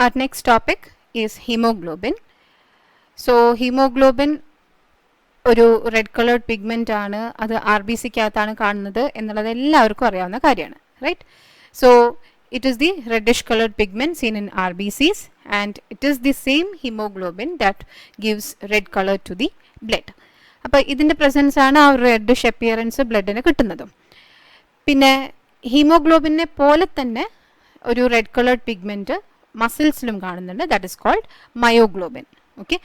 Our next topic is hemoglobin. So hemoglobin ഒരു red coloured pigment ആണ്, അത് RBCക്കകത്താണ് കാണുന്നത് എന്നുള്ളത് എല്ലാവർക്കും അറിയാവുന്ന കാര്യമാണ്, right? So it is the reddish colored pigment seen in RBCs, and it is the same hemoglobin that gives red color to the blood. അപ്പോൾ ഇതിൻ്റെ പ്രസൻസ് ആണ് ആ റെഡിഷ് അപ്പിയറൻസ് ബ്ലഡിന് കിട്ടുന്നതും. പിന്നെ ഹീമോഗ്ലോബിനെ പോലെ തന്നെ ഒരു റെഡ് കളേർഡ് പിഗ്മെൻറ്റ് മസിൽസിലും കാണുന്നുണ്ട്, that is called myoglobin. Okay,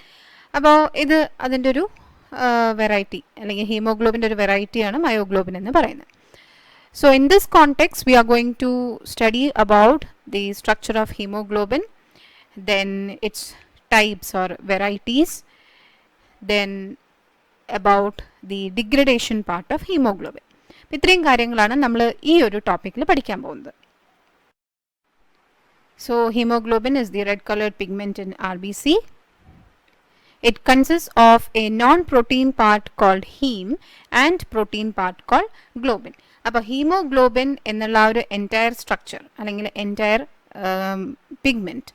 അപ്പോൾ ഇത് അതിൻ്റെ ഒരു വെറൈറ്റി അല്ലെങ്കിൽ ഹീമോഗ്ലോബിൻ്റെ ഒരു വെറൈറ്റിയാണ് മയോഗ്ലോബിൻ എന്ന് പറയുന്നത്. So in this context we are going to study about the structure of hemoglobin, then its types or varieties, then about the degradation part of hemoglobin. ഇത്രയും കാര്യങ്ങളാണ് നമ്മൾ ഈ ഒരു ടോപ്പിക്കിൽ പഠിക്കാൻ പോകുന്നത്. So hemoglobin is the red colored pigment in RBC. It consists of a non-protein part called heme and protein part called globin. അപ്പോൾ haemoglobin എന്നുള്ള ഒരു എൻറ്റയർ സ്ട്രക്ചർ അല്ലെങ്കിൽ എൻറ്റയർ പിഗ്മെൻറ്റ്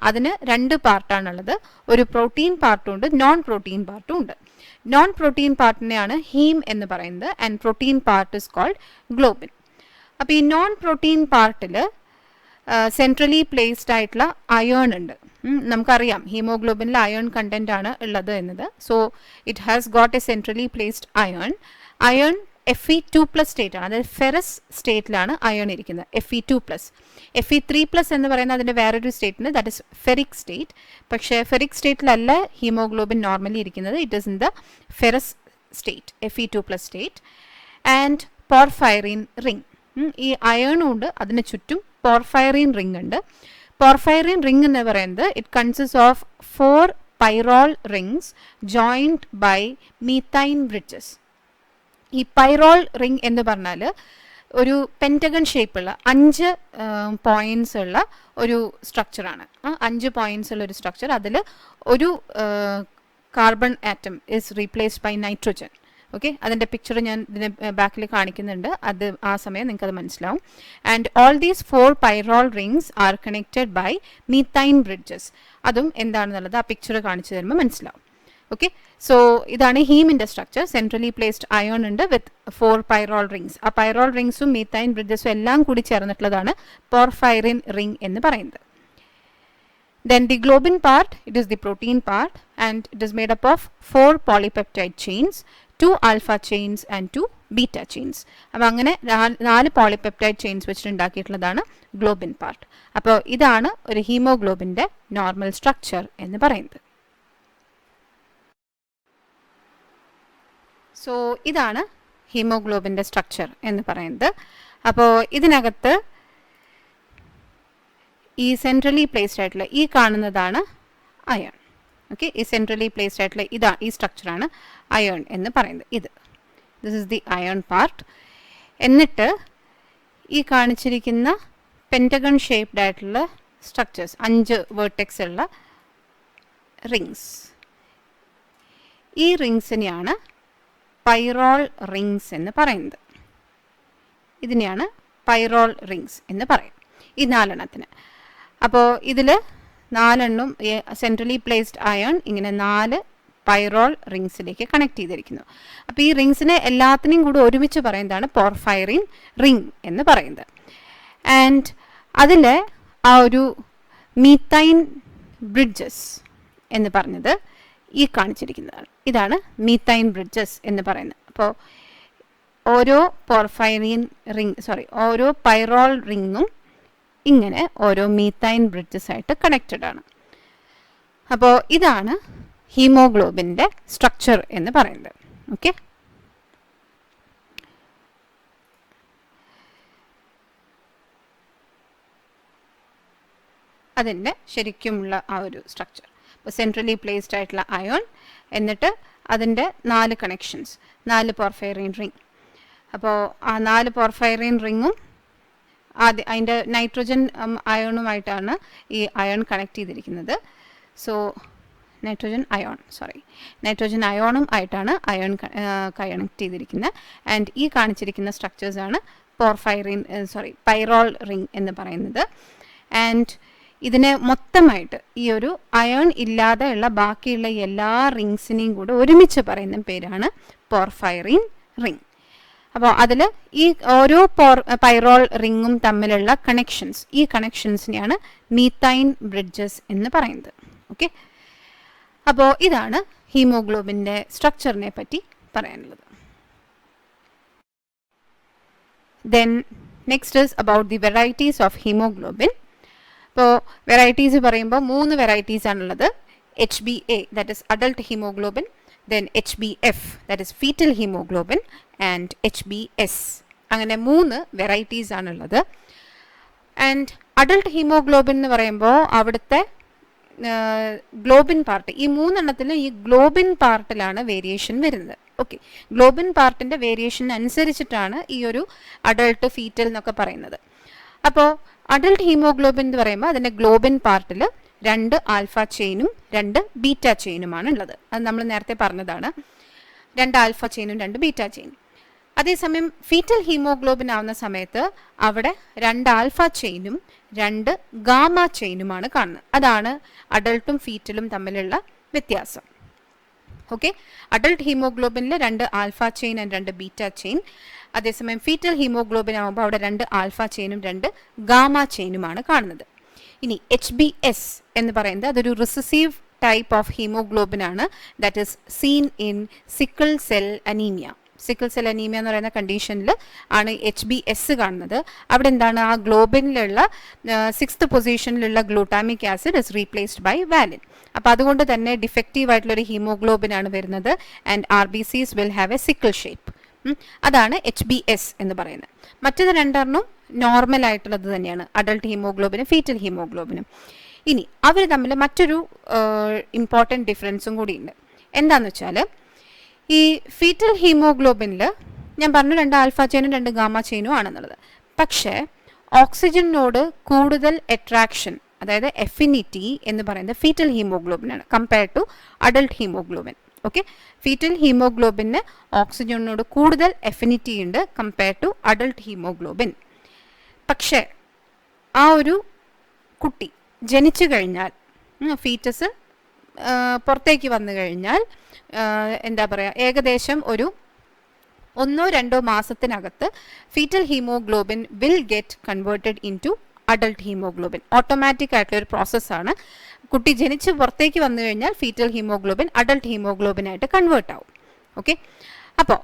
അതിന് രണ്ട് പാർട്ടാണുള്ളത്. ഒരു പ്രോട്ടീൻ പാർട്ടും ഉണ്ട്, നോൺ പ്രോട്ടീൻ പാർട്ടും ഉണ്ട്. നോൺ പ്രോട്ടീൻ പാർട്ടിനെയാണ് ഹീം എന്ന് പറയുന്നത്, and protein part is called globin. അപ്പോൾ ഈ നോൺ പ്രോട്ടീൻ പാർട്ടിൽ സെൻട്രലി പ്ലേസ്ഡ് ആയിട്ടുള്ള അയേൺ ഉണ്ട്. നമുക്കറിയാം ഹീമോഗ്ലോബിനിൽ അയേൺ കണ്ടന്റ് ആണ് ഉള്ളത് എന്നത്. So it has got a centrally placed iron. Iron Fe2+ state ആണ്, അതായത് ഫെറസ് സ്റ്റേറ്റിലാണ് അയേൺ ഇരിക്കുന്നത്. Fe2+. Fe3+ എന്ന് പറയുന്ന അതിൻ്റെ വേറൊരു സ്റ്റേറ്റിന്, ദാറ്റ് ഇസ് ഫെറിക് സ്റ്റേറ്റ്. പക്ഷേ ഫെറിക് സ്റ്റേറ്റിലല്ല ഹീമോഗ്ലോബിൻ നോർമലി ഇരിക്കുന്നത്, it is in the ferrous state, Fe2+ state. And porphyrin ring, ഈ അയേണും ഉണ്ട്, അതിന് ചുറ്റും പോർഫൈറിൻ റിംഗ് ഉണ്ട്. പോർഫൈറിൻ റിംഗ് എന്ന് പറയുന്നത് it consist of 4 pyrrole rings joined by methine bridges. ഈ പൈറോൾ റിംഗ് എന്ന് പറഞ്ഞാൽ ഒരു പെൻറ്റഗൺ ഷേപ്പുള്ള 5 പോയിൻറ്റ്സ് ഉള്ള ഒരു സ്ട്രക്ചറാണ്. 5 പോയിൻറ്റ്സ് ഉള്ള ഒരു സ്ട്രക്ചർ. അതിൽ ഒരു carbon atom is replaced by nitrogen. Okay, അതിൻ്റെ പിക്ചർ ഞാൻ ഇതിന് ബാക്കിൽ കാണിക്കുന്നുണ്ട്, അത് ആ സമയം നിങ്ങൾക്കത് മനസ്സിലാവും. And all these 4 pyrrole rings are connected by methine bridges. അതും എന്താണെന്നുള്ളത് ആ പിക്ചർ കാണിച്ചു തരുമ്പോൾ മനസ്സിലാവും. ഓക്കെ, സോ ഇതാണ് ഹീമിൻ്റെ സ്ട്രക്ചർ. സെൻട്രലി പ്ലേസ്ഡ് അയോൺ ഉണ്ട് വിത്ത് 4 പൈറോൾ റിംഗ്സ്. ആ പൈറോൾ റിംഗ്സും മീത്തൈൻ ബ്രിഡ്ജസും എല്ലാം കൂടി ചേർന്നിട്ടുള്ളതാണ് പോർഫൈറിൻ റിംഗ് എന്ന് പറയുന്നത്. Then the globin part, it is the protein part, and it is made up of 4 polypeptide chains, 2 alpha chains and 2 beta chains. അപ്പോൾ അങ്ങനെ 4 polypeptide chains വെച്ചിട്ട് ഉണ്ടാക്കിയിട്ടുള്ളതാണ് globin part. അപ്പോൾ ഇതാണ് ഒരു ഹീമോഗ്ലോബിൻ്റെ നോർമൽ സ്ട്രക്ചർ എന്ന് പറയുന്നത്. സോ ഇതാണ് ഹീമോഗ്ലോബിൻ്റെ സ്ട്രക്ചർ എന്ന് പറയുന്നത്. അപ്പോൾ ഇതിനകത്ത് ഈ സെൻട്രലി പ്ലേസ്ഡ് ആയിട്ടുള്ള ഈ കാണുന്നതാണ് അയൺ. ഓക്കെ, ഈ സെൻട്രലി പ്ലേസ്ഡ് ആയിട്ടുള്ള ഈ സ്ട്രക്ചറാണ് അയൺ എന്ന് പറയുന്നത്. This is the iron part. എന്നിട്ട് ഈ കാണിച്ചിരിക്കുന്ന പെൻറ്റഗൺ ഷേപ്ഡ് ആയിട്ടുള്ള സ്ട്രക്ചേഴ്സ്, 5 വേർട്ടെക്സ് ഉള്ള റിങ്സ്, ഈ റിങ്സിനെയാണ് പൈറോൾ റിങ്സ് എന്ന് പറയുന്നത്. ഇതിനെയാണ് പൈറോൾ റിങ്സ് എന്ന് പറയും ഈ 4 അപ്പോൾ ഇതിൽ 4 സെൻട്രലി പ്ലേസ്ഡ് അയൺ ഇങ്ങനെ 4 പൈറോൾ റിങ്സിലേക്ക് കണക്ട് ചെയ്തിരിക്കുന്നു. അപ്പോൾ ഈ റിങ്സിനെ എല്ലാത്തിനെയും കൂടി ഒരുമിച്ച് പറയുന്നതാണ് പോർഫൈറിൻ റിംഗ് എന്ന് പറയുന്നത്. ആൻഡ് അതിൽ ആ ഒരു മീത്തൈൻ ബ്രിഡ്ജസ് എന്ന് പറഞ്ഞത് ഈ കാണിച്ചിരിക്കുന്നതാണ്. ഇതാണ് മീത്തൈൻ ബ്രിഡ്ജസ് എന്ന് പറയുന്നത്. അപ്പോൾ ഓരോ പൈറോൾ റിങ്ങും ഇങ്ങനെ ഓരോ മീത്തൈൻ ബ്രിഡ്ജസ് ആയിട്ട് കണക്റ്റഡ് ആണ്. അപ്പോൾ ഇതാണ് ഹീമോഗ്ലോബിൻ്റെ സ്ട്രക്ചർ എന്ന് പറയുന്നത്. ഓക്കെ, അതിൻ്റെ ശരിക്കുമുള്ള ആ ഒരു സ്ട്രക്ചർ. അപ്പോൾ സെൻട്രലി പ്ലേസ്ഡ് ആയിട്ടുള്ള അയോൺ, എന്നിട്ട് അതിൻ്റെ 4 കണക്ഷൻസ്, 4 പോർഫൈറിൻ റിംഗ്. അപ്പോൾ ആ 4 പോർഫൈറിൻ റിങ്ങും അതിൻ്റെ നൈട്രോജൻ അയോണുമായിട്ടാണ് ഈ അയോൺ കണക്ട് ചെയ്തിരിക്കുന്നത്. സോ നൈട്രോജൻ അയോണും ആയിട്ടാണ് അയോൺ കണക്ട് ചെയ്തിരിക്കുന്നത്. ആൻഡ് ഈ കാണിച്ചിരിക്കുന്ന സ്ട്രക്ചേഴ്സാണ് പൈറോൾ റിംഗ് എന്ന് പറയുന്നത്. ആൻഡ് ഇതിനെ മൊത്തമായിട്ട് ഈ ഒരു അയൺ ഇല്ലാതെയുള്ള ബാക്കിയുള്ള എല്ലാ റിങ്സിനെയും കൂടെ ഒരുമിച്ച് പറയുന്ന പേരാണ് പോർഫൈറിൻ റിംഗ്. അപ്പോൾ അതിൽ ഈ ഓരോ പൈറോൾ റിങ്ങും തമ്മിലുള്ള കണക്ഷൻസ്, ഈ കണക്ഷൻസിനെയാണ് മീത്തൈൻ ബ്രിഡ്ജസ് എന്ന് പറയുന്നത്. ഓക്കെ, അപ്പോൾ ഇതാണ് ഹീമോഗ്ലോബിൻ്റെ സ്ട്രക്ചറിനെ പറ്റി പറയാനുള്ളത്. Then next is about the varieties of haemoglobin. ഇപ്പോൾ വെറൈറ്റീസ് പറയുമ്പോൾ 3 വെറൈറ്റീസ് ആണുള്ളത്. HbA, that is adult hemoglobin, then HbF, that is fetal hemoglobin, and HbS. അങ്ങനെ 3 വെറൈറ്റീസ് ആണുള്ളത്. ആൻഡ് അഡൾട്ട് ഹീമോഗ്ലോബിൻ എന്ന് പറയുമ്പോൾ അവിടുത്തെ ഗ്ലോബിൻ പാർട്ട്, ഈ 3 എണ്ണത്തിലും ഈ ഗ്ലോബിൻ പാർട്ടിലാണ് വേരിയേഷൻ വരുന്നത്. ഓക്കെ, ഗ്ലോബിൻ പാർട്ടിൻ്റെ വേരിയേഷൻ അനുസരിച്ചിട്ടാണ് ഈ ഒരു അഡൾട്ട് ഫീറ്റൽ എന്നൊക്കെ പറയുന്നത്. അപ്പോൾ അഡൾട്ട് ഹീമോഗ്ലോബിൻ എന്ന് പറയുമ്പോൾ അതിൻ്റെ ഗ്ലോബിൻ പാർട്ടിൽ 2 ആൽഫ ചെയിനും 2 ബീറ്റ ചെയിനുമാണ് ഉള്ളത്. അത് നമ്മൾ നേരത്തെ പറഞ്ഞതാണ്, 2 ആൽഫ ചെയിനും 2 ബീറ്റ ചെയിനും. അതേസമയം ഫീറ്റൽ ഹീമോഗ്ലോബിൻ ആവുന്ന സമയത്ത് അവിടെ 2 ആൽഫ ചെയിനും 2 ഗാമ ചെയിനുമാണ് കാണുന്നത്. അതാണ് അഡൾട്ടും ഫീറ്റലും തമ്മിലുള്ള വ്യത്യാസം. ഓക്കെ, അഡൾട്ട് ഹീമോഗ്ലോബിനിൽ 2 alpha chain and 2 beta chain. അതേസമയം ഫീറ്റൽ ഹീമോഗ്ലോബിൻ ആകുമ്പോൾ അവിടെ 2 ആൽഫ ചെയിനും 2 ഗാമ ചെയിനുമാണ് കാണുന്നത്. ഇനി HbS എന്ന് പറയുന്നത് അതൊരു റിസസീവ് ടൈപ്പ് ഓഫ് ഹീമോഗ്ലോബിൻ ആണ്. That is seen in sickle cell anaemia. Sickle cell anaemia എന്ന് പറയുന്ന കണ്ടീഷനിൽ ആണ് HbS കാണുന്നത്. അവിടെ എന്താണ്, ആ ഗ്ലോബിനിലുള്ള 6th പൊസിഷനിലുള്ള glutamic acid is replaced by valine. അപ്പോൾ അതുകൊണ്ട് തന്നെ ഡിഫക്റ്റീവ് ആയിട്ടുള്ളൊരു ഹീമോഗ്ലോബിൻ ആണ് വരുന്നത്. And RBCs will have a sickle shape. അതാണ് HbS എന്ന് പറയുന്നത്. മറ്റത് 2 നോർമൽ ആയിട്ടുള്ളത് തന്നെയാണ്, അഡൾട്ട് ഹീമോഗ്ലോബിനും ഫീറ്റൽ ഹീമോഗ്ലോബിനും. ഇനി അവർ തമ്മിൽ മറ്റൊരു ഇമ്പോർട്ടൻറ്റ് ഡിഫറൻസും കൂടിയുണ്ട്. എന്താണെന്ന് വെച്ചാൽ ഈ ഫീറ്റൽ ഹീമോഗ്ലോബിനിൽ ഞാൻ പറഞ്ഞു 2 ആൽഫ ചെയിനും 2 ഗാമ ചെയിനും ആണെന്നുള്ളത്. പക്ഷേ ഓക്സിജനോട് കൂടുതൽ അട്രാക്ഷൻ, അതായത് എഫിനിറ്റി എന്ന് പറയുന്നത് ഫീറ്റൽ ഹീമോഗ്ലോബിനാണ് compared to adult haemoglobin. Okay, foetal ഹീമോഗ്ലോബിന് ഓക്സിജനോട് കൂടുതൽ എഫിനിറ്റി ഉണ്ട് കമ്പയർഡ് ടു അഡൾട്ട് ഹീമോഗ്ലോബിൻ. പക്ഷേ ആ ഒരു കുട്ടി ജനിച്ചു കഴിഞ്ഞാൽ, ഫീറ്റസ് പുറത്തേക്ക് വന്നു കഴിഞ്ഞാൽ എന്താ പറയുക, ഏകദേശം ഒരു 1-2 മാസത്തിനകത്ത് foetal haemoglobin will get converted into adult haemoglobin. Automatic ആയിട്ടുള്ള ഒരു പ്രോസസ്സാണ്. കുട്ടി ജനിച്ച് പുറത്തേക്ക് വന്നു കഴിഞ്ഞാൽ ഫീറ്റൽ ഹീമോഗ്ലോബിൻ അഡൾട്ട് ഹീമോഗ്ലോബിനായിട്ട് കൺവേർട്ട് ആവും. ഓക്കെ, അപ്പോൾ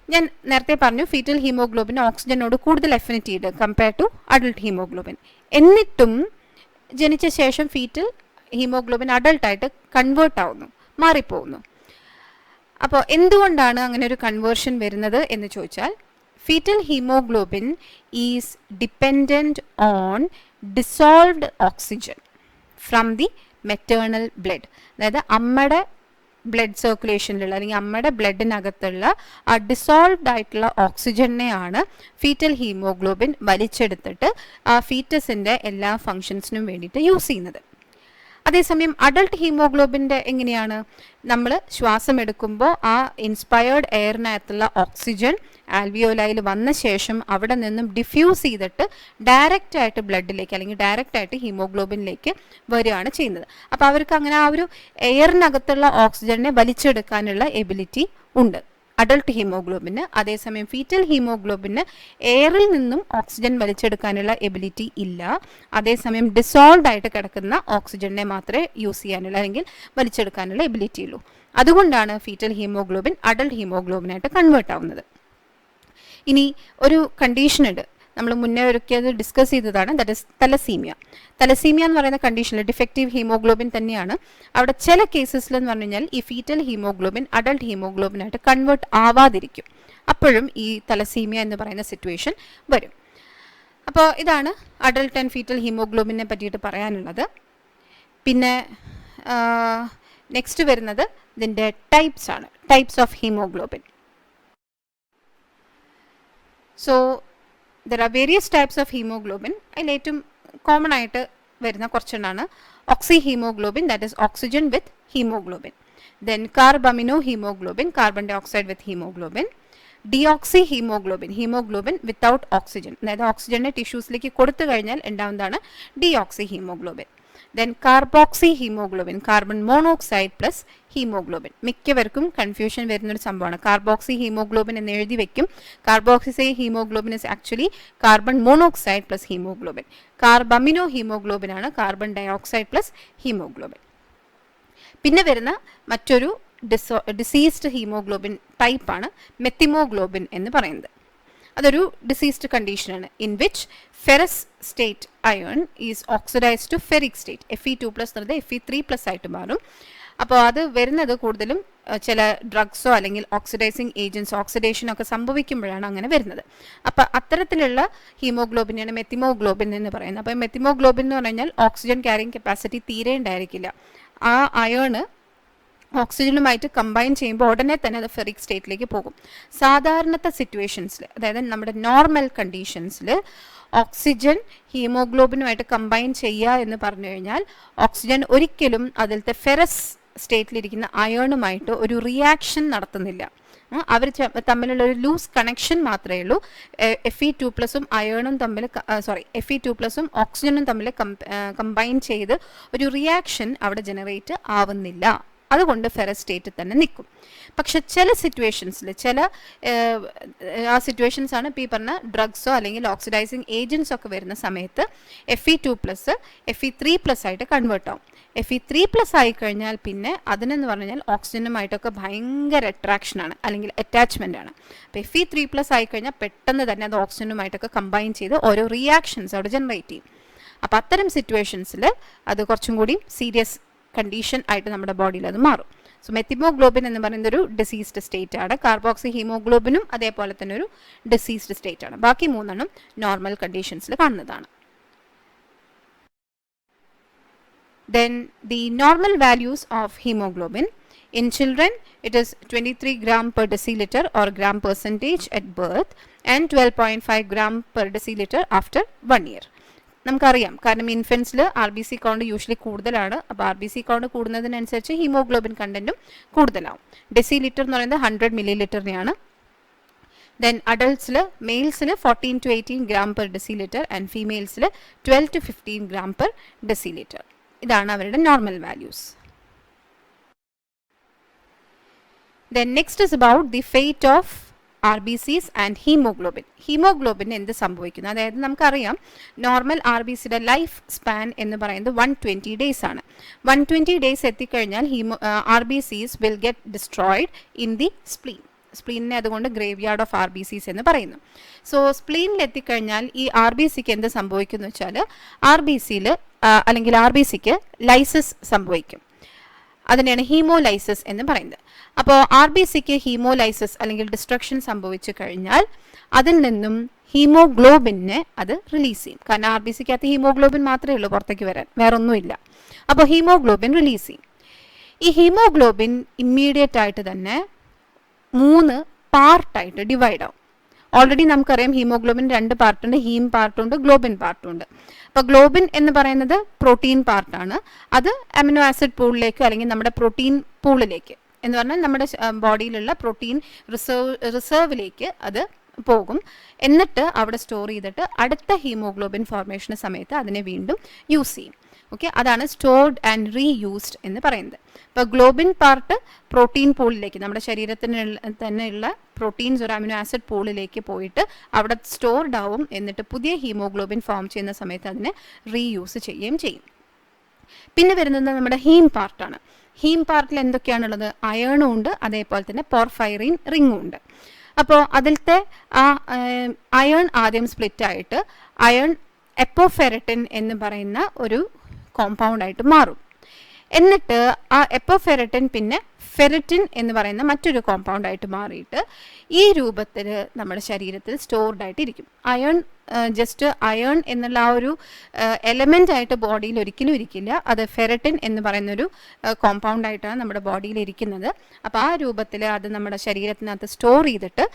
ഞാൻ നേരത്തെ പറഞ്ഞു ഫീറ്റൽ ഹീമോഗ്ലോബിൻ ഓക്സിജനോട് കൂടുതൽ എഫിനിറ്റി ഉണ്ട് കമ്പയർ ടു അഡൾട്ട് ഹീമോഗ്ലോബിൻ. എന്നിട്ടും ജനിച്ച ശേഷം ഫീറ്റൽ ഹീമോഗ്ലോബിൻ അഡൾട്ടായിട്ട് കൺവേർട്ട് ആവുന്നു, മാറിപ്പോകുന്നു. അപ്പോൾ എന്തുകൊണ്ടാണ് അങ്ങനെ ഒരു കൺവേർഷൻ വരുന്നത് എന്ന് ചോദിച്ചാൽ, fetal hemoglobin is dependent on dissolved oxygen from the maternal blood. അതായത് അമ്മയുടെ ബ്ലഡ് സർക്കുലേഷനിലുള്ള അല്ലെങ്കിൽ അമ്മയുടെ ബ്ലഡിനകത്തുള്ള ആ ഡിസോൾവ്ഡ് ആയിട്ടുള്ള ഓക്സിജനെയാണ് ഫീറ്റൽ ഹീമോഗ്ലോബിൻ വലിച്ചെടുത്തിട്ട് ആ ഫീറ്റസിൻ്റെ എല്ലാ ഫങ്ഷൻസിനും വേണ്ടിയിട്ട് യൂസ് ചെയ്യുന്നത്. അതേസമയം അഡൾട്ട് ഹീമോഗ്ലോബിൻ്റെ എങ്ങനെയാണ്, നമ്മൾ ശ്വാസം എടുക്കുമ്പോൾ ആ ഇൻസ്പയർഡ് എയറിനകത്തുള്ള ഓക്സിജൻ ആൽവിയോലയിൽ വന്ന ശേഷം അവിടെ നിന്നും ഡിഫ്യൂസ് ചെയ്തിട്ട് ഡയറക്റ്റ് ആയിട്ട് ബ്ലഡിലേക്ക് അല്ലെങ്കിൽ ഡയറക്റ്റ് ആയിട്ട് ഹീമോഗ്ലോബിനിലേക്ക് വരികയാണ് ചെയ്യുന്നത്. അപ്പോൾ അവർക്ക് അങ്ങനെ ആ ഒരു എയറിനകത്തുള്ള ഓക്സിജനെ വലിച്ചെടുക്കാനുള്ള എബിലിറ്റി ഉണ്ട് അഡൾട്ട് ഹീമോഗ്ലോബിന്. അതേസമയം ഫീറ്റൽ ഹീമോഗ്ലോബിന് എയറിൽ നിന്നും ഓക്സിജൻ വലിച്ചെടുക്കാനുള്ള എബിലിറ്റി ഇല്ല. അതേസമയം ഡിസോൾവ്ഡ് ആയിട്ട് കിടക്കുന്ന ഓക്സിജനെ മാത്രമേ യൂസ് ചെയ്യാനുള്ള അല്ലെങ്കിൽ വലിച്ചെടുക്കാനുള്ള എബിലിറ്റി ഉള്ളൂ. അതുകൊണ്ടാണ് ഫീറ്റൽ ഹീമോഗ്ലോബിൻ അഡൾട്ട് ഹീമോഗ്ലോബിനായിട്ട് കൺവേർട്ട് ആവുന്നത്. ഇനി ഒരു കണ്ടീഷൻ ഉണ്ട്, നമ്മൾ മുന്നേ ഒരിക്കൽ ഡിസ്കസ് ചെയ്തതാണ്, ദാറ്റ് ഇസ് തലസീമിയ. തലസീമിയ എന്ന് പറയുന്ന കണ്ടീഷനിൽ ഡിഫക്റ്റീവ് ഹീമോഗ്ലോബിൻ തന്നെയാണ്. അവിടെ ചില കേസസിൽ എന്ന് പറഞ്ഞു കഴിഞ്ഞാൽ ഈ ഫീറ്റൽ ഹീമോഗ്ലോബിൻ അഡൾട്ട് ഹീമോഗ്ലോബിനായിട്ട് കൺവേർട്ട് ആവാതിരിക്കും. അപ്പോഴും ഈ തലസീമിയ എന്ന് പറയുന്ന സിറ്റുവേഷൻ വരും. അപ്പോൾ ഇതാണ് അഡൾട്ട് ആൻഡ് ഫീറ്റൽ ഹീമോഗ്ലോബിനെ പറ്റിയിട്ട് പറയാനുള്ളത്. പിന്നെ നെക്സ്റ്റ് വരുന്നത് ഇതിൻ്റെ ടൈപ്സ് ആണ്, types of haemoglobin. So there are various types of hemoglobin. അതിൽ ഏറ്റവും കോമൺ ആയിട്ട് വരുന്ന കുറച്ചെണ്ണമാണ് oxy haemoglobin, that is oxygen with haemoglobin. Then carbamino haemoglobin, carbon dioxide with haemoglobin. Deoxy haemoglobin, haemoglobin without oxygen, അതായത് ഓക്സിജനെ ടിഷ്യൂസിലേക്ക് കൊടുത്തു കഴിഞ്ഞാൽ ഉണ്ടാവുന്നതാണ് deoxy haemoglobin. Then carboxy haemoglobin, carbon monoxide plus haemoglobin. മിക്കവർക്കും കൺഫ്യൂഷൻ വരുന്നൊരു സംഭവമാണ്. കാർബോക്സി ഹീമോഗ്ലോബിൻ എന്ന് എഴുതി വെക്കും. Carboxy haemoglobin is actually carbon monoxide plus haemoglobin. Carbamino haemoglobin ആണ് കാർബൺ ഡയോക്സൈഡ് പ്ലസ് ഹീമോഗ്ലോബിൻ. പിന്നെ വരുന്ന മറ്റൊരു ഡിസീസ്ഡ് ഹീമോഗ്ലോബിൻ ടൈപ്പാണ് മെത്തിമോഗ്ലോബിൻ എന്ന് പറയുന്നത്. അതൊരു ഡിസീസ്ഡ് കണ്ടീഷനാണ് in which ferrous state iron is oxidised to ferric state. Fe2+ എന്നത് Fe3+ ആയിട്ട് മാറും. അപ്പോൾ അത് വരുന്നത് കൂടുതലും ചില ഡ്രഗ്സോ അല്ലെങ്കിൽ ഓക്സിഡൈസിങ് ഏജൻസ് ഓക്സിഡേഷനൊക്കെ സംഭവിക്കുമ്പോഴാണ് അങ്ങനെ വരുന്നത്. അപ്പോൾ അത്തരത്തിലുള്ള ഹീമോഗ്ലോബിനാണ് മെത്തിമോഗ്ലോബിൻ എന്ന് പറയുന്നത്. അപ്പോൾ മെത്തിമോഗ്ലോബിൻ എന്ന് പറഞ്ഞാൽ ഓക്സിജൻ ക്യാരിങ് കപ്പാസിറ്റി തീരെ ഉണ്ടായിരിക്കില്ല. ആ അയേണ് ഓക്സിജനുമായിട്ട് കമ്പൈൻ ചെയ്യുമ്പോൾ ഉടനെ തന്നെ അത് ഫെറിക് സ്റ്റേറ്റിലേക്ക് പോകും. സാധാരണത്തെ സിറ്റുവേഷൻസിൽ, അതായത് നമ്മുടെ നോർമൽ കണ്ടീഷൻസിൽ ഓക്സിജൻ ഹീമോഗ്ലോബിനുമായിട്ട് കമ്പൈൻ ചെയ്യുക എന്ന് പറഞ്ഞു കഴിഞ്ഞാൽ ഓക്സിജൻ ഒരിക്കലും അതിലത്തെ ഫെറസ് സ്റ്റേറ്റിലിരിക്കുന്ന അയേണുമായിട്ട് ഒരു റിയാക്ഷൻ നടത്തുന്നില്ല. അവർ തമ്മിലുള്ള ഒരു ലൂസ് കണക്ഷൻ മാത്രമേ ഉള്ളൂ. Fe2+ അയേണും തമ്മിൽ Fe2+ ഓക്സിജനും തമ്മിൽ കമ്പൈൻ ചെയ്ത് ഒരു റിയാക്ഷൻ അവിടെ ജനറേറ്റ് ആവുന്നില്ല. അതുകൊണ്ട് ഫെറസ് സ്റ്റേറ്റിൽ തന്നെ നിൽക്കും. പക്ഷെ ചില സിറ്റുവേഷൻസിൽ ആ സിറ്റുവേഷൻസ് ആണ് ഇപ്പോൾ ഈ പറഞ്ഞ ഡ്രഗ്സോ അല്ലെങ്കിൽ ഓക്സിഡൈസിങ് ഏജൻസ് ഒക്കെ വരുന്ന സമയത്ത് Fe2+ Fe3+ ആയിട്ട് കൺവേർട്ട് ആവും. Fe3+ ആയിക്കഴിഞ്ഞാൽ പിന്നെ അതിനെന്ന് പറഞ്ഞാൽ ഓക്സിജനുമായിട്ടൊക്കെ ഭയങ്കര അട്രാക്ഷനാണ് അല്ലെങ്കിൽ അറ്റാച്ച്മെൻ്റ് ആണ്. അപ്പോൾ Fe3+ ആയിക്കഴിഞ്ഞാൽ പെട്ടെന്ന് തന്നെ അത് ഓക്സിജനുമായിട്ടൊക്കെ കമ്പൈൻ ചെയ്ത് ഓരോ റിയാക്ഷൻസ് അവിടെ ജനറേറ്റ് ചെയ്യും. അപ്പോൾ അത്തരം സിറ്റുവേഷൻസിൽ അത് കുറച്ചും കൂടി സീരിയസ് കണ്ടീഷൻ ആയിട്ട് നമ്മുടെ ബോഡിയിൽ അത് മാറും. സോ മെത്തിമോഗ്ലോബിൻ എന്ന് പറയുന്ന ഒരു ഡിസീസ്ഡ് സ്റ്റേറ്റ് ആണ്. കാർബോക്സി ഹീമോഗ്ലോബിനും അതേപോലെ തന്നെ ഒരു ഡിസീസ്ഡ് സ്റ്റേറ്റ് ആണ്. ബാക്കി മൂന്നെണ്ണം നോർമൽ കണ്ടീഷൻസിൽ കാണുന്നതാണ്. Then the normal values of hemoglobin in children, it is 23 gram per deciliter or gram percentage at birth and 12.5 gram per deciliter after 1 year. നമുക്കറിയാം, കാരണം ഇൻഫൻസിൽ RBC കൗണ്ട് യൂഷ്വലി കൂടുതലാണ്. അപ്പോൾ RBC കൗണ്ട് കൂടുന്നതിനനുസരിച്ച് haemoglobin കണ്ടന്റും കൂടുതലാവും. Decilitre എന്ന് പറയുന്നത് 100 ml then അഡൾട്ട്സിൽ മെയിൽസിൽ 14 to 18 gram per deciliter and ഫീമെയിൽസിൽ 12 to 15 gram per deciliter. ഇതാണ് അവരുടെ normal values. Then next is about the fate of RBCs and haemoglobin. ഹീമോഗ്ലോബിന് എന്ത് സംഭവിക്കുന്നു? അതായത് നമുക്കറിയാം നോർമൽ RBCയുടെ ലൈഫ് സ്പാൻ എന്ന് പറയുന്നത് 120 days ആണ്. 120 days എത്തിക്കഴിഞ്ഞാൽ RBCs will get destroyed in the spleen. സ്പ്ലീനിനെ അതുകൊണ്ട് ഗ്രേവ് യാർഡ് ഓഫ് RBCs എന്ന് പറയുന്നു. സോ സ്പ്ലീനിൽ എത്തിക്കഴിഞ്ഞാൽ ഈ RBCക്ക് എന്ത് സംഭവിക്കുന്നു വെച്ചാൽ RBCക്ക് ലൈസിസ് സംഭവിക്കും. അതിനെയാണ് ഹീമോലൈസിസ് എന്ന് പറയുന്നത്. അപ്പോൾ RBCക്ക് ഹീമോലൈസിസ് അല്ലെങ്കിൽ ഡിസ്ട്രക്ഷൻ സംഭവിച്ചു കഴിഞ്ഞാൽ അതിൽ നിന്നും ഹീമോഗ്ലോബിനെ അത് റിലീസ് ചെയ്യും. കാരണം RBCക്കകത്ത് ഹീമോഗ്ലോബിൻ മാത്രമേ ഉള്ളൂ പുറത്തേക്ക് വരാൻ, വേറൊന്നുമില്ല. അപ്പോൾ ഹീമോഗ്ലോബിൻ റിലീസ് ചെയ്യും. ഈ ഹീമോഗ്ലോബിൻ ഇമ്മീഡിയറ്റ് ആയിട്ട് തന്നെ 3 പാർട്ടായിട്ട് ഡിവൈഡ് ആവും. ഓൾറെഡി നമുക്കറിയാം ഹീമോഗ്ലോബിൻ 2 പാർട്ടുണ്ട്, ഹീം പാർട്ടുണ്ട്, ഗ്ലോബിൻ പാർട്ടുണ്ട്. അപ്പോൾ ഗ്ലോബിൻ എന്ന് പറയുന്നത് പ്രോട്ടീൻ പാർട്ടാണ്. അത് അമിനോ ആസിഡ് പൂളിലേക്ക് അല്ലെങ്കിൽ നമ്മുടെ പ്രോട്ടീൻ പൂളിലേക്ക് എന്ന് പറഞ്ഞാൽ നമ്മുടെ ബോഡിയിലുള്ള പ്രോട്ടീൻ റിസർവിലേക്ക് അത് പോകും. എന്നിട്ട് അവിടെ സ്റ്റോർ ചെയ്തിട്ട് അടുത്ത ഹീമോഗ്ലോബിൻ ഫോർമേഷന് സമയത്ത് അതിനെ വീണ്ടും യൂസ് ചെയ്യും. ഓക്കെ, അതാണ് സ്റ്റോർഡ് ആൻഡ് റീയൂസ്ഡ് എന്ന് പറയുന്നത്. ഇപ്പോൾ ഗ്ലോബിൻ പാർട്ട് പ്രോട്ടീൻ പൂളിലേക്ക്, നമ്മുടെ ശരീരത്തിന് തന്നെയുള്ള പ്രോട്ടീൻസ് ഒരു അമിനോ ആസിഡ് പൂളിലേക്ക് പോയിട്ട് അവിടെ സ്റ്റോർഡ് ആവും. എന്നിട്ട് പുതിയ ഹീമോഗ്ലോബിൻ ഫോം ചെയ്യുന്ന സമയത്ത് അതിനെ റീയൂസ് ചെയ്യുകയും ചെയ്യും. പിന്നെ വരുന്നത് നമ്മുടെ ഹീം പാർട്ടാണ്. ഹീം പാർട്ടിൽ എന്തൊക്കെയാണുള്ളത്? അയേണും ഉണ്ട്, അതേപോലെ തന്നെ പോർഫൈറിൻ റിങ്ങും ഉണ്ട്. അപ്പോൾ അതിലത്തെ ആ അയേൺ ആദ്യം സ്പ്ലിറ്റ് ആയിട്ട് അയേൺ എപ്പോഫെററ്റിൻ എന്ന് പറയുന്ന ഒരു കോമ്പൗണ്ടായിട്ട് മാറും. എന്നിട്ട് ആ എപ്പോഫെററ്റിൻ പിന്നെ ഫെറിറ്റിൻ എന്ന് പറയുന്ന മറ്റൊരു കോമ്പൗണ്ടായിട്ട് മാറിയിട്ട് ഈ രൂപത്തിൽ നമ്മുടെ ശരീരത്തിൽ സ്റ്റോർഡ് ആയിട്ടിരിക്കും. അയേൺ ജസ്റ്റ് അയേൺ എന്നുള്ള ആ ഒരു എലമെൻ്റ് ആയിട്ട് ബോഡിയിൽ ഒരിക്കലും ഇരിക്കില്ല. അത് ഫെററ്റിൻ എന്ന് പറയുന്നൊരു കോമ്പൗണ്ടായിട്ടാണ് നമ്മുടെ ബോഡിയിൽ ഇരിക്കുന്നത്. അപ്പോൾ ആ രൂപത്തിൽ അത് നമ്മുടെ ശരീരത്തിനകത്ത് സ്റ്റോർ ചെയ്തിട്ട്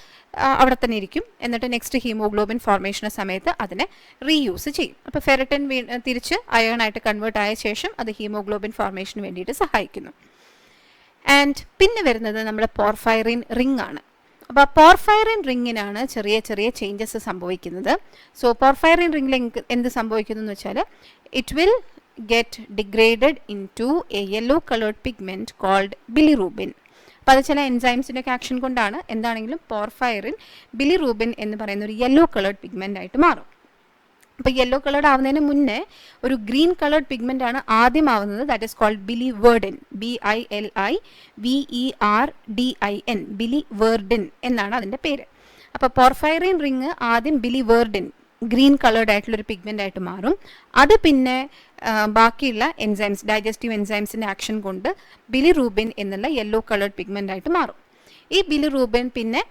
അവിടെ തന്നെ ഇരിക്കും. എന്നിട്ട് നെക്സ്റ്റ് ഹീമോഗ്ലോബിൻ ഫോർമേഷന് സമയത്ത് അതിനെ റീയൂസ് ചെയ്യും. അപ്പോൾ ഫെററ്റിൻ തിരിച്ച് അയേൺ ആയിട്ട് കൺവേർട്ട് ആയ ശേഷം അത് ഹീമോഗ്ലോബിൻ ഫോർമേഷന് വേണ്ടിയിട്ട് സഹായിക്കുന്നു. ആൻഡ് പിന്നെ വരുന്നത് നമ്മുടെ പോർഫൈറിൻ റിംഗ് ആണ്. അപ്പോൾ പോർഫൈറിൻ റിങ്ങിനാണ് ചെറിയ ചെറിയ ചേഞ്ചസ് സംഭവിക്കുന്നത്. സോ പോർഫൈറിൻ റിങ്ങിൽ എന്ത് സംഭവിക്കുന്നു എന്ന് വെച്ചാൽ it will get degraded into a yellow colored pigment called bilirubin. അപ്പോൾ അത് ചില എൻസൈംസിൻ്റെ ഒക്കെ ആക്ഷൻ കൊണ്ടാണ് എന്താണെങ്കിലും പോർഫൈറിൻ ബിലിറൂബിൻ എന്ന് പറയുന്ന ഒരു യെല്ലോ കളേർഡ് പിഗ്മെൻ്റ് ആയിട്ട് മാറും. അപ്പോൾ യെല്ലോ കളേർഡ് ആവുന്നതിന് മുന്നേ ഒരു ഗ്രീൻ കളേർഡ് പിഗ്മെൻ്റ് ആണ് ആദ്യം ആവുന്നത്. That is called biliverdin, BILIVERDIN, biliverdin എന്നാണ് അതിൻ്റെ പേര്. അപ്പോൾ പോർഫൈറിൻ റിങ് ആദ്യം ബിലിവേർഡിൻ ഗ്രീൻ കളേർഡ് ആയിട്ടുള്ളൊരു പിഗ്മെൻ്റ് ആയിട്ട് മാറും. അത് പിന്നെ ബാക്കിയുള്ള എൻസൈംസ്, ഡൈജസ്റ്റീവ് എൻസൈംസിൻ്റെ ആക്ഷൻ കൊണ്ട് ബിലിറൂബിൻ എന്നുള്ള യെല്ലോ കളേർഡ് പിഗ്മെൻ്റ് ആയിട്ട് മാറും. ഈ ബിലിറൂബിൻ പിന്നെ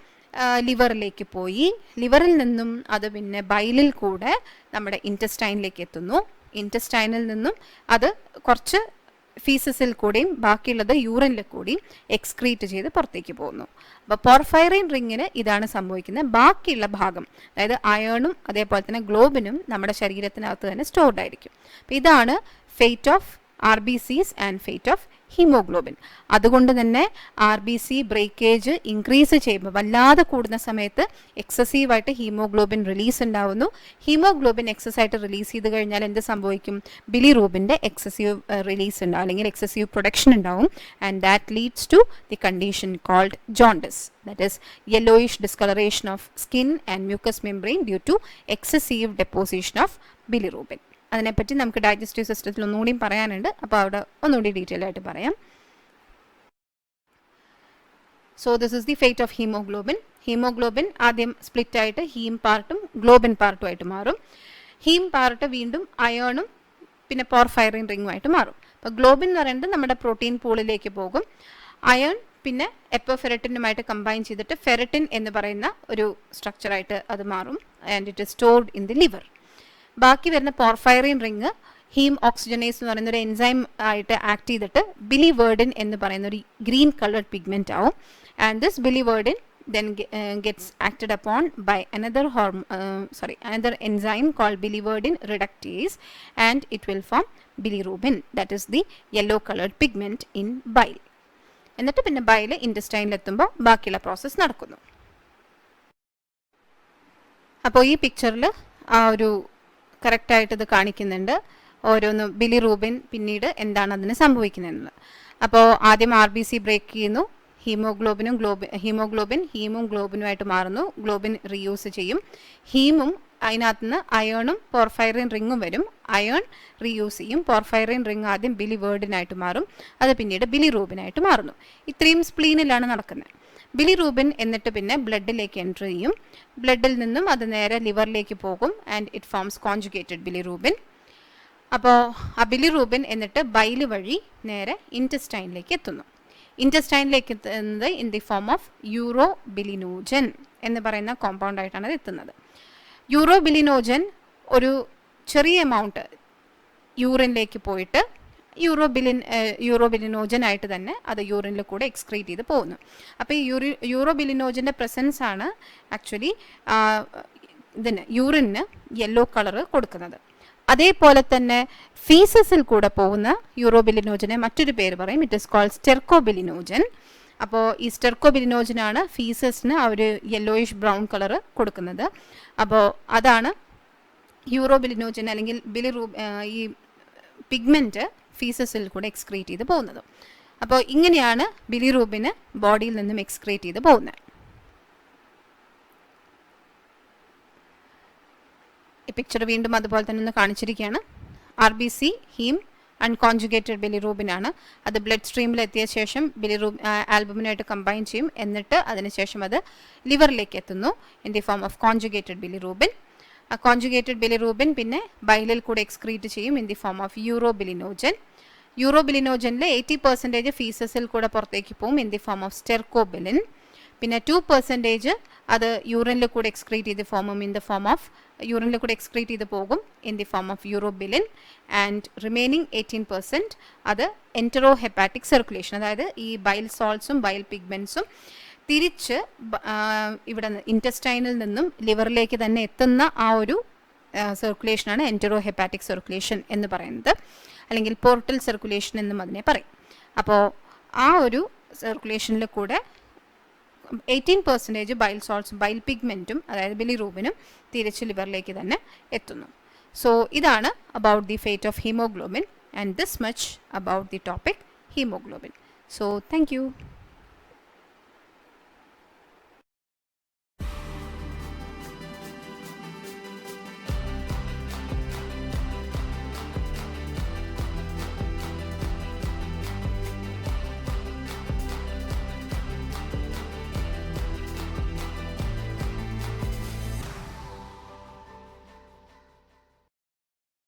ലിവറിലേക്ക് പോയി, ലിവറിൽ നിന്നും അത് പിന്നെ ബൈലിൽ കൂടെ നമ്മുടെ ഇൻറ്റസ്റ്റൈനിലേക്ക് എത്തുന്നു. ഇൻറ്റസ്റ്റൈനിൽ നിന്നും അത് കുറച്ച് ഫീസസിൽ കൂടിയും ബാക്കിയുള്ളത് യൂറിനിൽ കൂടിയും എക്സ്ക്രീറ്റ് ചെയ്ത് പുറത്തേക്ക് പോകുന്നു. അപ്പോൾ പോർഫൈറിൻ റിങ്ങിന് ഇതാണ് സംഭവിക്കുന്നത്. ബാക്കിയുള്ള ഭാഗം, അതായത് അയേണും അതേപോലെ തന്നെ ഗ്ലോബിനും നമ്മുടെ ശരീരത്തിനകത്ത് തന്നെ സ്റ്റോർഡ് ആയിരിക്കും. അപ്പോൾ ഇതാണ് fate of RBCs and fate of hemoglobin. അതുകൊണ്ട് തന്നെ RBC ബ്രേക്കേജ് ഇൻക്രീസ് ചെയ്യുമ്പോൾ, വല്ലാതെ കൂടുന്ന സമയത്ത് എക്സസീവായിട്ട് ഹീമോഗ്ലോബിൻ റിലീസ് ഉണ്ടാവുന്നു. ഹീമോഗ്ലോബിൻ എക്സസൈറ്റ് റിലീസ് ചെയ്ത് കഴിഞ്ഞാൽ എന്ത് സംഭവിക്കും? ബിലിറൂബിൻ്റെ എക്സസീവ് റിലീസ് ഉണ്ടാവും, അല്ലെങ്കിൽ എക്സസീവ് പ്രൊഡക്ഷൻ ഉണ്ടാവും. And that leads to the condition called jaundice. That is yellowish discoloration of skin and mucous membrane due to excessive deposition of bilirubin. അതിനെപ്പറ്റി നമുക്ക് ഡൈജസ്റ്റീവ് സിസ്റ്റത്തിൽ ഒന്നുകൂടിയും പറയാനുണ്ട്. അപ്പോൾ അവിടെ ഒന്നുകൂടി ഡീറ്റെയിൽ ആയിട്ട് പറയാം. So this is the fate of haemoglobin. Haemoglobin ആദ്യം സ്പ്ലിറ്റ് ആയിട്ട് ഹീം പാർട്ടും ഗ്ലോബിൻ പാർട്ടും ആയിട്ട് മാറും. ഹീം പാർട്ട് വീണ്ടും അയേണും പിന്നെ പോർഫൈറിൻ റിങ്ങുമായിട്ട് മാറും. അപ്പോൾ ഗ്ലോബിൻ എന്ന് പറയുന്നത് നമ്മുടെ പ്രോട്ടീൻ പൂളിലേക്ക് പോകും. അയേൺ പിന്നെ എപ്പോഫെററ്റിനുമായിട്ട് കമ്പൈൻ ചെയ്തിട്ട് ഫെററ്റിൻ എന്ന് പറയുന്ന ഒരു സ്ട്രക്ചറായിട്ട് അത് മാറും. And it is stored in the liver. ബാക്കി വരുന്ന പോർഫൈറിൻ റിങ് ഹീം ഓക്സിജനേസ് എന്ന് പറയുന്ന ഒരു എൻസൈം ആയിട്ട് ആക്ട് ചെയ്തിട്ട് ബിലിവേർഡിൻ എന്ന് പറയുന്ന ഒരു ഗ്രീൻ കളർഡ് പിഗ്മെൻ്റ് ആവും. And this biliverdin then gets acted upon by another enzyme called biliverdin reductase, and it will form bilirubin, that is the yellow colored pigment in bile. എന്നിട്ട് പിന്നെ bile ഇൻറ്റസ്റ്റൈനിലെത്തുമ്പോൾ ബാക്കിയുള്ള process നടക്കുന്നു. അപ്പോൾ ഈ പിക്ചറിൽ ആ ഒരു കറക്റ്റായിട്ട് ഇത് കാണിക്കുന്നുണ്ട്, ഓരോന്ന് ബിലിറൂബിൻ പിന്നീട് എന്താണ് അതിന് സംഭവിക്കുന്നതെന്ന്. അപ്പോൾ ആദ്യം RBC ബ്രേക്ക് ചെയ്യുന്നു, ഹീമോഗ്ലോബിൻ ഹീമും ഗ്ലോബിനുമായിട്ട് മാറുന്നു. ഗ്ലോബിൻ റീയൂസ് ചെയ്യും. ഹീമും അതിനകത്ത് നിന്ന് അയേണും പോർഫൈറിൻ റിങ്ങും വരും. അയേൺ റീയൂസ് ചെയ്യും. പോർഫൈറിൻ റിങ് ആദ്യം ബിലിവേർഡിനായിട്ട് മാറും, അത് പിന്നീട് ബിലിറൂബിനായിട്ട് മാറുന്നു. ഇത്രയും സ്പ്ലീനിലാണ് നടക്കുന്നത്. ബിലിറൂബിൻ എന്നിട്ട് പിന്നെ ബ്ലഡിലേക്ക് എൻറ്റർ ചെയ്യും. ബ്ലഡിൽ നിന്നും അത് നേരെ ലിവറിലേക്ക് പോകും. And it forms conjugated bilirubin. അപ്പോൾ ആ ബിലിറൂബിൻ എന്നിട്ട് ബൈല് വഴി നേരെ ഇൻറ്റസ്റ്റൈനിലേക്ക് എത്തുന്നു. ഇൻറ്റസ്റ്റൈനിലേക്ക് എത്തുന്നത് ഇൻ ദി ഫോം ഓഫ് യൂറോബിലിനോജൻ എന്ന് പറയുന്ന കോമ്പൗണ്ടായിട്ടാണ് അത് എത്തുന്നത്. യൂറോബിലിനോജൻ ഒരു ചെറിയ എമൗണ്ട് യൂറിനിലേക്ക് പോയിട്ട് യൂറോബിലിനോജൻ ആയിട്ട് തന്നെ അത് യൂറിനിൽ കൂടെ എക്സ്ക്രീറ്റ് ചെയ്ത് പോകുന്നു. അപ്പോൾ ഈ യൂറോബിലിനോജൻ്റെ പ്രസൻസ് ആണ് ആക്ച്വലി യൂറിന് യെല്ലോ കളറ് കൊടുക്കുന്നത്. അതേപോലെ തന്നെ ഫീസസിൽ കൂടെ പോകുന്ന യൂറോബിലിനോജനെ മറ്റൊരു പേര് പറയും, ഇറ്റ് ഇസ് കോൾഡ് സ്റ്റെർക്കോബിലിനോജൻ. അപ്പോൾ ഈ സ്റ്റെർക്കോബിലിനോജനാണ് ഫീസസിന് ആ ഒരു യെല്ലോയിഷ് ബ്രൗൺ കളറ് കൊടുക്കുന്നത്. അപ്പോൾ അതാണ് യൂറോബിലിനോജൻ അല്ലെങ്കിൽ ഈ പിഗ്മെൻറ്റ് ഫീസസിൽ കൂടെ എക്സ്ക്രീറ്റ് ചെയ്ത് പോകുന്നത്. അപ്പോൾ ഇങ്ങനെയാണ് ബിലിറൂബിന് ബോഡിയിൽ നിന്നും എക്സ്ക്രീറ്റ് ചെയ്ത് പോകുന്നത്. ഈ പിക്ചർ വീണ്ടും അതുപോലെ തന്നെ ഒന്ന് കാണിച്ചിരിക്കുകയാണ്. RBC ഹീം അൺകോൺജുഗേറ്റഡ് ബിലിറൂബിനാണ്. അത് ബ്ലഡ് സ്ട്രീമിൽ എത്തിയ ശേഷം ആൽബുമിനായിട്ട് കമ്പൈൻ ചെയ്യും. എന്നിട്ട് അതിനുശേഷം അത് ലിവറിലേക്ക് എത്തുന്നു in the form of conjugated bilirubin. Conjugated bilirubin പിന്നെ ബൈലിൽ കൂടെ എക്സ്ക്രീറ്റ് ചെയ്യും ഇൻ ദി ഫോം ഓഫ് യൂറോബിലിനോജൻ. യൂറോബിലിനോജനിൽ 80% ഫീസസിൽ കൂടെ പുറത്തേക്ക് പോകും ഇൻ ദി ഫോം ഓഫ് സ്റ്റെർക്കോബിലിൻ. പിന്നെ 2% അത് യൂറിനിൽ കൂടെ എക്സ്ക്രീറ്റ് ചെയ്ത് യൂറിനിൽ കൂടെ എക്സ്ക്രീറ്റ് ചെയ്ത് പോകും in the form of urobilin. And remaining 18% അത് എൻറ്ററോ ഹെപ്പാറ്റിക് സർക്കുലേഷൻ, അതായത് ഈ ബൈൽ സോൾട്സും ബൈൽ പിഗ്മെൻറ്റ്സും തിരിച്ച് ഇവിടെ ഇൻറ്റസ്റ്റൈനിൽ നിന്നും ലിവറിലേക്ക് തന്നെ എത്തുന്ന ആ ഒരു സർക്കുലേഷനാണ് എൻറ്ററോ ഹെപ്പാറ്റിക് സർക്കുലേഷൻ എന്ന് പറയുന്നത്, അല്ലെങ്കിൽ പോർട്ടൽ സർക്കുലേഷൻ എന്നും അതിനെ പറയും. അപ്പോൾ ആ ഒരു സർക്കുലേഷനിൽ കൂടെ 18% ബൈൽ സോൾട്ട്സ് ബൈൽ പിഗ്മെൻറ്റും അതായത് ബിലിറൂബിനും തിരിച്ച് ലിവറിലേക്ക് തന്നെ എത്തുന്നു. സോ ഇതാണ് about the fate of haemoglobin, and this much about the topic haemoglobin. So thank you.